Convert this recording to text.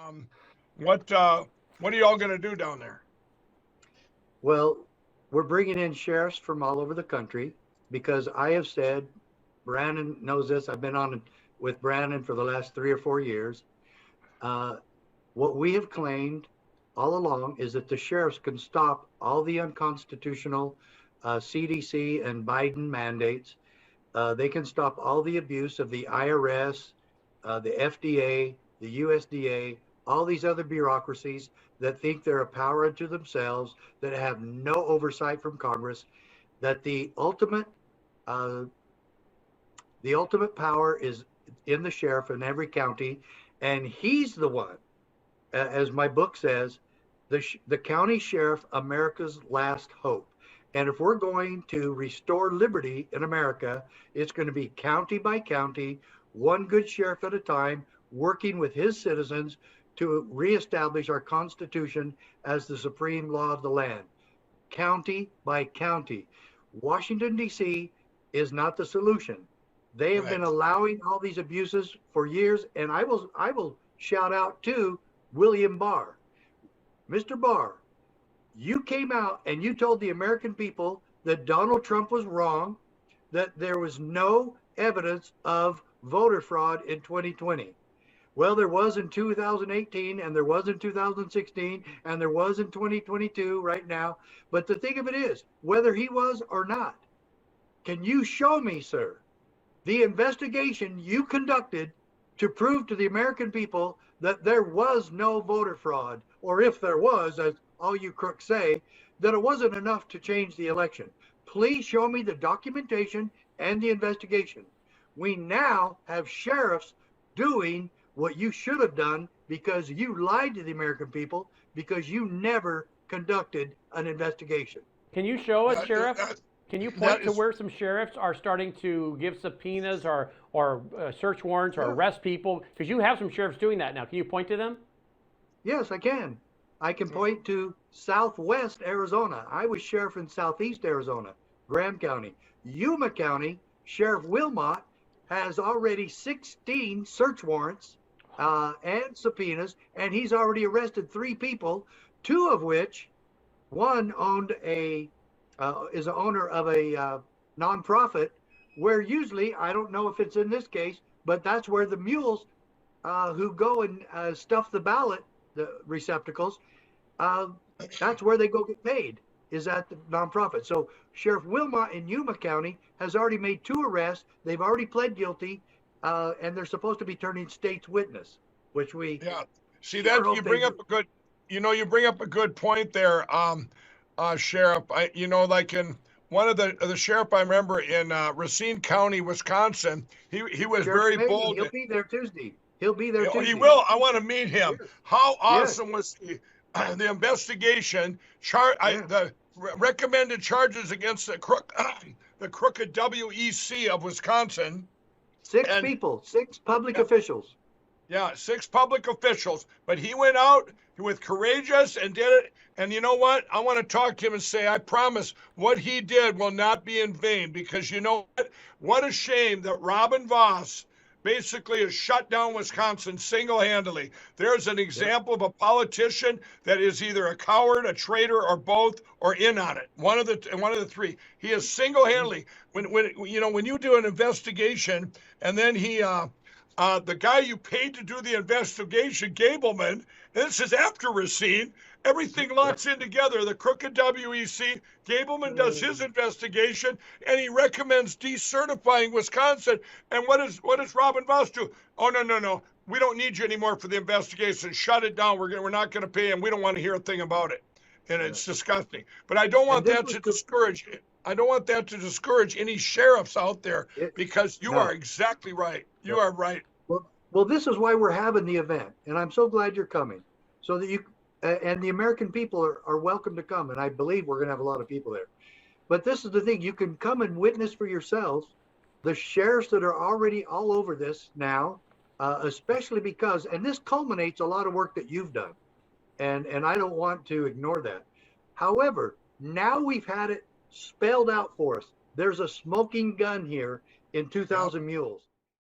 Um, what are y'all going to do down there? Well, we're bringing in sheriffs from all over the country because I have said, Brandon knows this. I've been on with Brandon for the last 3 or 4 years. Uh, what we have claimed all along is that the sheriffs can stop all the unconstitutional CDC and Biden mandates. They can stop all the abuse of the IRS, the FDA, the USDA, all these other bureaucracies that think they're a power unto themselves, that have no oversight from Congress, that uh, the ultimate power is in the sheriff in every county, and he's the one, as my book says, the county sheriff, America's last hope. And if we're going to restore liberty in America, it's going to be county by county, one good sheriff at a time, working with his citizens to reestablish our Constitution as the supreme law of the land, county by county. Washington, D.C. is not the solution. They have been allowing all these abuses for years, and I will shout out to William Barr. Mr. Barr, you came out and you told the American people that Donald Trump was wrong, that there was no evidence of voter fraud in 2020. Well, there was in 2018, and there was in 2016, and there was in 2022 right now. But the thing of it is, whether he was or not, can you show me, sir, the investigation you conducted to prove to the American people that there was no voter fraud, or if there was, as all you crooks say, that it wasn't enough to change the election? Please show me the documentation and the investigation. We now have sheriffs doing what you should have done because you lied to the American people, because you never conducted an investigation. Can you show us, Sheriff? Can you point to is- where some sheriffs are starting to give subpoenas or search warrants or arrest people? Because you have some sheriffs doing that now. Can you point to them? Yes, I can. I can point to Southwest Arizona. I was sheriff in Southeast Arizona, Graham County. Yuma County, Sheriff Wilmot has already 16 search warrants and subpoenas, and he's already arrested 3 people, 2 of which, one is an owner of a nonprofit, where usually, I don't know if it's in this case, but that's where the mules who go and stuff the ballot, the receptacles, that's where they go get paid, is at the nonprofit. So Sheriff Wilmot in Yuma County has already made 2 arrests. They've already pled guilty, and they're supposed to be turning state's witness, which we see that you bring up a good, you bring up a good point there, Sheriff. Like in one of the sheriff I remember in Racine County, Wisconsin, he was Sheriff very Maney, bold. He'll be there Tuesday. He'll be there Tuesday. He will. I want to meet him. Yes. How awesome was the investigation? The recommended charges against the crooked WEC of Wisconsin. 6 people, 6 public officials. Yeah, 6 public officials. But he went out with courageous and did it. And you know what? I want to talk to him and say, I promise what he did will not be in vain, because you know what? What a shame that Robin Voss basically has shut down Wisconsin single-handedly. There's an example of a politician that is either a coward, a traitor, or both, or in on it. One of the 3. He is single-handedly. When you do an investigation, and then the guy you paid to do the investigation, Gableman, this is after Racine, everything locks in together. The crooked WEC, Gableman does his investigation, and he recommends decertifying Wisconsin. And what does Robin Voss do? Oh, no. We don't need you anymore for the investigation. Shut it down. We're not going to pay him. We don't want to hear a thing about it. And it's disgusting. But I don't want that to discourage it. I don't want that to discourage any sheriffs out there, because you are exactly right. You are right. Well, this is why we're having the event, and I'm so glad you're coming, so that you and the American people are welcome to come, and I believe we're going to have a lot of people there. But this is the thing: you can come and witness for yourselves. The sheriffs that are already all over this now, especially because, and this culminates a lot of work that you've done, and I don't want to ignore that. However, now we've had it spelled out for us. There's a smoking gun here in 2,000 Mules.